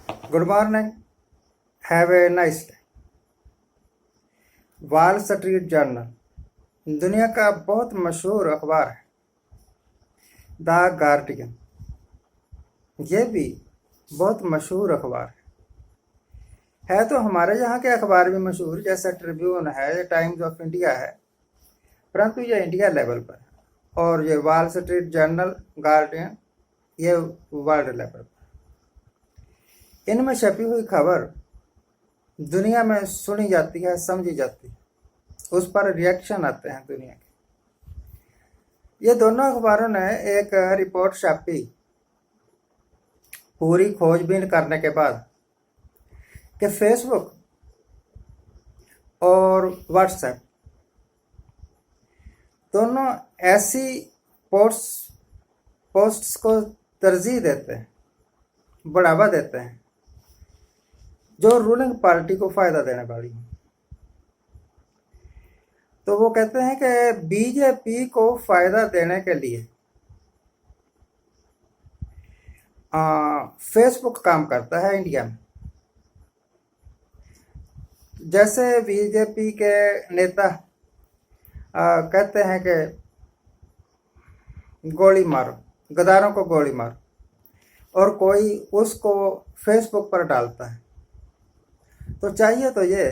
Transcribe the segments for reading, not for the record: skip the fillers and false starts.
Good morning, have a nice day. Wall street journal दुनिया का बहुत मशहूर अखबार है। द गार्डियन ये भी बहुत मशहूर अखबार है तो हमारे यहाँ के अखबार भी मशहूर, जैसे ट्रिब्यून है, टाइम्स ऑफ इंडिया है, परंतु ये इंडिया लेवल पर है। और ये वॉल स्ट्रीट जर्नल, गार्डियन, ये वर्ल्ड लेवल पर। इनमें छपी हुई खबर दुनिया में सुनी जाती है, समझी जाती है, उस पर रिएक्शन आते हैं दुनिया के। ये दोनों अखबारों ने एक रिपोर्ट छापी पूरी खोजबीन करने के बाद कि फेसबुक और व्हाट्सएप दोनों ऐसी पोस्ट्स को तरजीह देते हैं, बढ़ावा देते हैं जो रूलिंग पार्टी को फायदा देने वाली है। तो वो कहते हैं कि बीजेपी को फायदा देने के लिए फेसबुक काम करता है इंडिया में। जैसे बीजेपी के नेता कहते हैं कि गोली मारो, गद्दारों को गोली मारो, और कोई उसको फेसबुक पर डालता है, तो चाहिए तो ये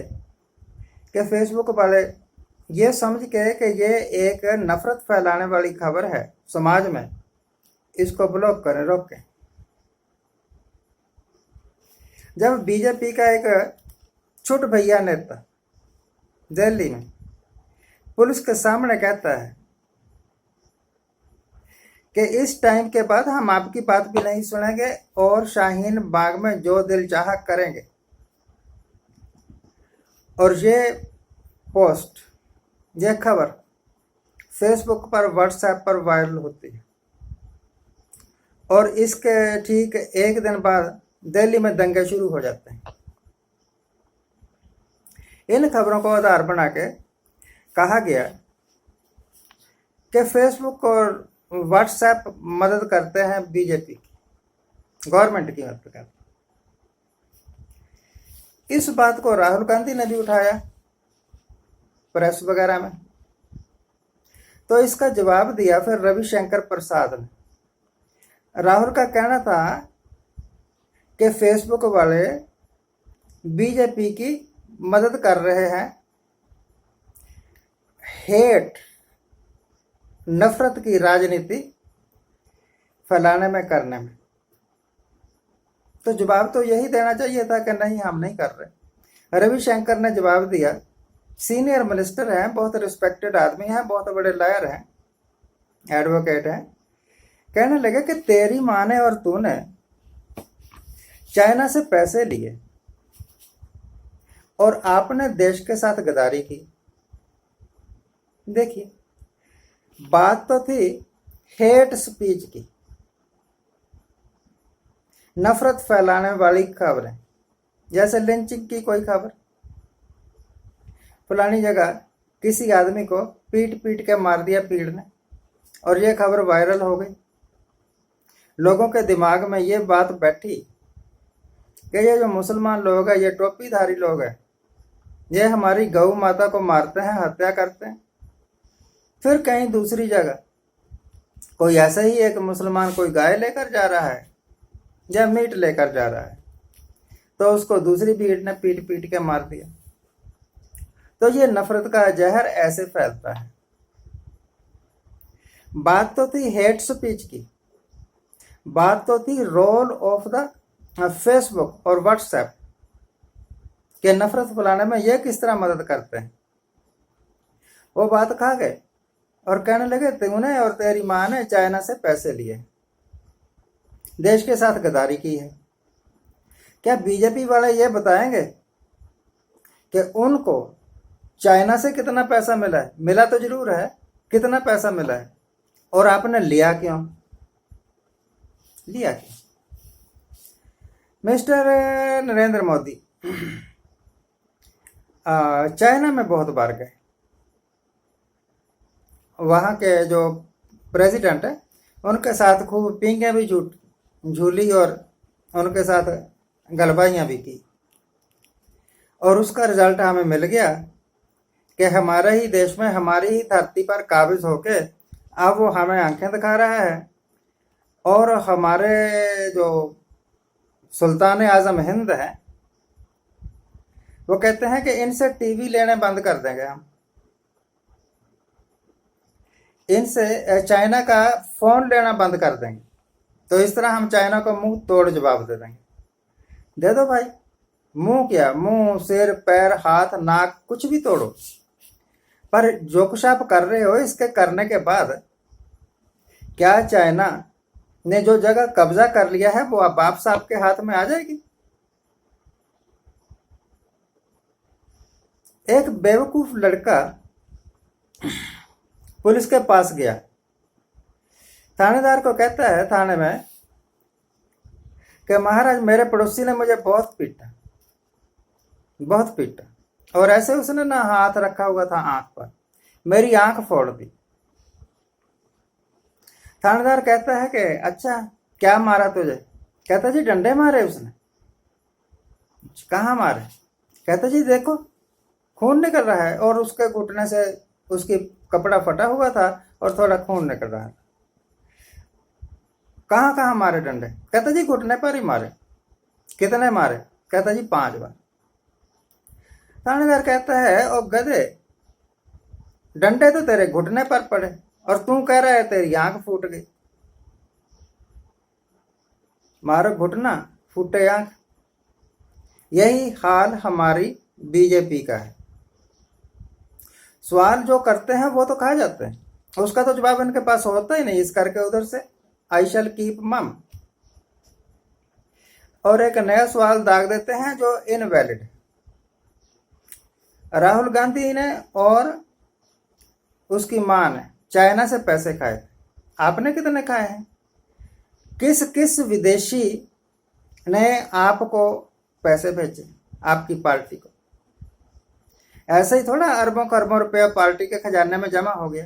कि फेसबुक वाले ये समझ के कि ये एक नफरत फैलाने वाली खबर है समाज में, इसको ब्लॉक करें, रोकें। जब बीजेपी का एक छोट भैया नेता दिल्ली में पुलिस के सामने कहता है कि इस टाइम के बाद हम आपकी बात भी नहीं सुनेंगे और शाहीन बाग में जो दिल चाहा करेंगे, और ये पोस्ट, ये खबर फेसबुक पर, व्हाट्सएप पर वायरल होती है, और इसके ठीक एक दिन बाद दिल्ली में दंगे शुरू हो जाते हैं। इन खबरों को आधार बना के कहा गया कि फेसबुक और व्हाट्सएप मदद करते हैं बीजेपी की, गवर्नमेंट की मदद करते हैं। इस बात को राहुल गांधी ने भी उठाया प्रेस वगैरह में, तो इसका जवाब दिया फिर रविशंकर प्रसाद ने। राहुल का कहना था कि फेसबुक वाले बीजेपी की मदद कर रहे हैं हेट, नफरत की राजनीति फैलाने में, करने में। तो जवाब तो यही देना चाहिए था कि नहीं, हम नहीं कर रहे। रविशंकर ने जवाब दिया, सीनियर मिनिस्टर हैं, बहुत रिस्पेक्टेड आदमी हैं, बहुत बड़े लॉयर हैं, एडवोकेट हैं। कहने लगे कि तेरी माँ ने और तूने चाइना से पैसे लिए और आपने देश के साथ गद्दारी की। देखिए, बात तो थी हेट स्पीच की, नफरत फैलाने वाली खबरें, जैसे लिंचिंग की कोई खबर, फलानी जगह किसी आदमी को पीट पीट के मार दिया भीड़ ने, और ये खबर वायरल हो गई। लोगों के दिमाग में ये बात बैठी कि ये जो मुसलमान लोग हैं, ये टोपीधारी लोग हैं, ये हमारी गौ माता को मारते हैं, हत्या करते हैं। फिर कहीं दूसरी जगह कोई ऐसा ही एक मुसलमान कोई गाय लेकर जा रहा है या मीट लेकर जा रहा है, तो उसको दूसरी भीड़ ने पीट पीट के मार दिया। तो ये नफरत का जहर ऐसे फैलता है। बात तो थी हेट स्पीच की, बात तो थी रोल ऑफ द फेसबुक और व्हाट्सएप के नफरत फैलाने में ये किस तरह मदद करते हैं। वो बात खा गए और कहने लगे तूने और तेरी माँ ने चाइना से पैसे लिए, देश के साथ गद्दारी की है। क्या बीजेपी वाले ये बताएंगे कि उनको चाइना से कितना पैसा मिला है? मिला तो जरूर है, कितना पैसा मिला है, और आपने लिया क्यों? लिया क्यों? मिस्टर नरेंद्र मोदी चाइना में बहुत बार गए। वहाँ के जो प्रेसिडेंट है उनके साथ खूब पींगे भी झूली और उनके साथ गलबाइयाँ भी की, और उसका रिजल्ट हमें मिल गया कि हमारे ही देश में, हमारी ही धरती पर काबिज होके अब वो हमें आंखें दिखा रहा है। और हमारे जो सुल्तान आजम हिंद है, वो कहते हैं कि इनसे टीवी लेने बंद कर देंगे हम, इनसे चाइना का फोन लेना बंद कर देंगे। तो इस तरह हम चाइना को मुंह तोड़ जवाब दे देंगे। दे दो भाई, मुंह क्या, मुंह, सिर, पैर, हाथ, नाक, कुछ भी तोड़ो, पर जो कुछ आप कर रहे हो, इसके करने के बाद क्या चाइना ने जो जगह कब्जा कर लिया है वो अब वापस आपके हाथ में आ जाएगी? एक बेवकूफ लड़का पुलिस के पास गया, थानेदार को कहता है थाने में कि महाराज, मेरे पड़ोसी ने मुझे बहुत पीटा, बहुत पीटा, और ऐसे उसने ना हाथ रखा हुआ था आंख पर, मेरी आंख फोड़ दी। थानेदार कहता है कि अच्छा, क्या मारा तुझे? कहता जी, डंडे मारे उसने। कहाँ मारे? कहता जी, देखो खून निकल रहा है, और उसके घुटने से उसकी कपड़ा फटा हुआ था और थोड़ा खून निकल रहा है। कहाँ कहाँ मारे डंडे? कहता जी, घुटने पर ही मारे। कितने मारे? कहता जी, 5 बार। थानेदार कहता है, ओ गधे, डंडे तो तेरे घुटने पर पड़े और तू कह रहा है तेरी आंख फूट गई। मारो घुटना, फूटे आंख। यही हाल हमारी बीजेपी का है। सवाल जो करते हैं वो तो खा जाते हैं, उसका तो जवाब इनके पास होता ही नहीं, इस करके उधर से आई शैल कीप मम, और एक नया सवाल दाग देते हैं जो इनवैलिड है। राहुल गांधी ने और उसकी मां ने चाइना से पैसे खाए थे। आपने कितने खाए हैं? किस किस विदेशी ने आपको पैसे भेजे, आपकी पार्टी को? ऐसे ही थोड़ा अरबों खरबों रुपया पार्टी के खजाने में जमा हो गया,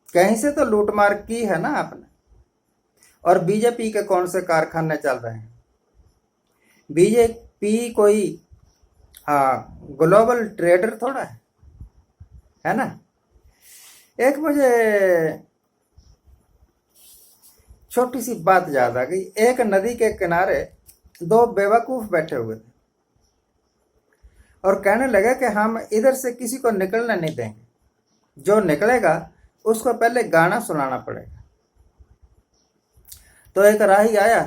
कहीं से तो लूटमार की है ना आपने। और बीजेपी के कौन से कारखाने चल रहे हैं? बीजेपी कोई ग्लोबल ट्रेडर थोड़ा है ना। एक मुझे छोटी सी बात याद आ गई। एक नदी के किनारे 2 बेवकूफ बैठे हुए थे और कहने लगे कि हम इधर से किसी को निकलने नहीं देंगे, जो निकलेगा उसको पहले गाना सुनाना पड़ेगा। तो एक राही आया,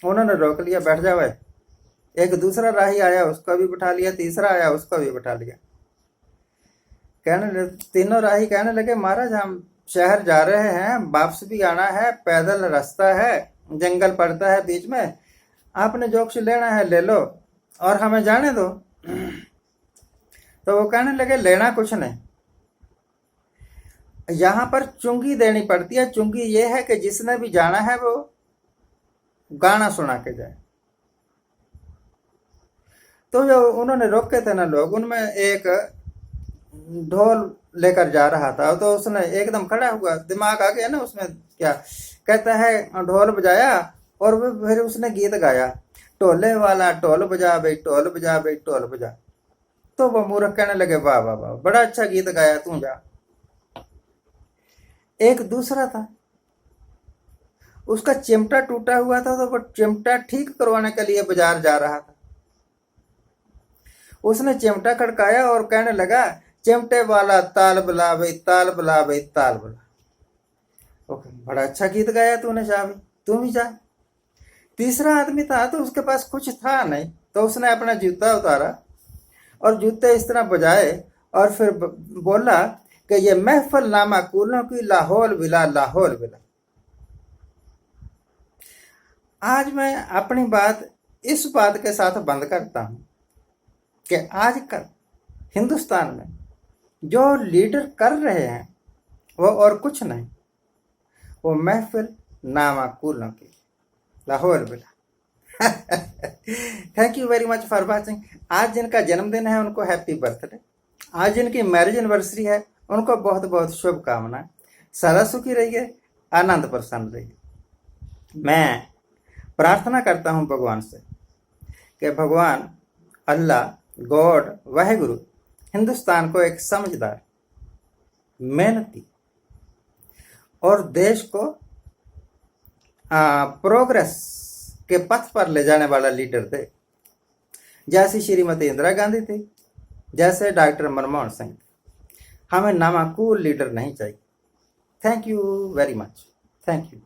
उन्होंने रोक लिया, बैठ जाओ। एक दूसरा राही आया, उसको भी बिठा लिया, तीसरा आया, उसको भी बिठा लिया। तीनों राही कहने लगे, महाराज हम शहर जा रहे हैं, वापस भी आना है, पैदल रास्ता है, जंगल पड़ता है बीच में, आपने जो कुछ लेना है ले लो और हमें जाने दो। तो वो कहने लगे, लेना कुछ नहीं, यहां पर चुंगी देनी पड़ती है। चुंगी ये है कि जिसने भी जाना है वो गाना सुना के जाए। तो जो उन्होंने रोके थे ना लोग, उनमें एक ढोल लेकर जा रहा था, तो उसने एकदम खड़ा हुआ, दिमाग आ गया ना उसमें, क्या कहता है, ढोल बजाया और फिर उसने गीत गाया, टोले वाला ढोल बजा भाई, ढोल बजा भाई, ढोल बजा। तो वो मूर्ख कहने लगे, वाह वाह वाह, बड़ा अच्छा गीत गाया, तू जा। एक दूसरा था, उसका चिमटा टूटा हुआ था, तो वो चिमटा ठीक करवाने के लिए बाजार जा रहा था। उसने चिमटा खड़काया और कहने लगा, चिमटे वाला ताल बुला भाई, ताल बुला भाई, ताल बुला। ओके, बड़ा अच्छा गीत गाया तूने, जा भाई, तू भी जा। तीसरा आदमी था, तो उसके पास कुछ था नहीं, तो उसने अपना जूता उतारा और जूते इस तरह बजाए और फिर बोला कि ये महफिल नामा कूलों की, लाहौल विला, लाहौल विला। आज मैं अपनी बात इस बात के साथ बंद करता हूं कि आजकल हिंदुस्तान में जो लीडर कर रहे हैं वो और कुछ नहीं, वो महफिल नामा कूलों की, Lahaul villa. Thank you very much for watching. आज जिनका जन्मदिन है उनको हैप्पी बर्थडे, आज जिनकी मैरिज एनिवर्सरी है उनको बहुत बहुत शुभकामनाएं। सदा सुखी रहिए, आनंद प्रसन्न रहिए। मैं प्रार्थना करता हूं भगवान से कि भगवान अल्लाह गॉड वाहेगुरु हिंदुस्तान को एक समझदार, मेहनती और देश को प्रोग्रेस के पथ पर ले जाने वाला लीडर थे, जैसी श्रीमती इंदिरा गांधी थी, जैसे डॉक्टर मनमोहन सिंह। हमें नामाकूल लीडर नहीं चाहिए। Thank you very much. Thank you.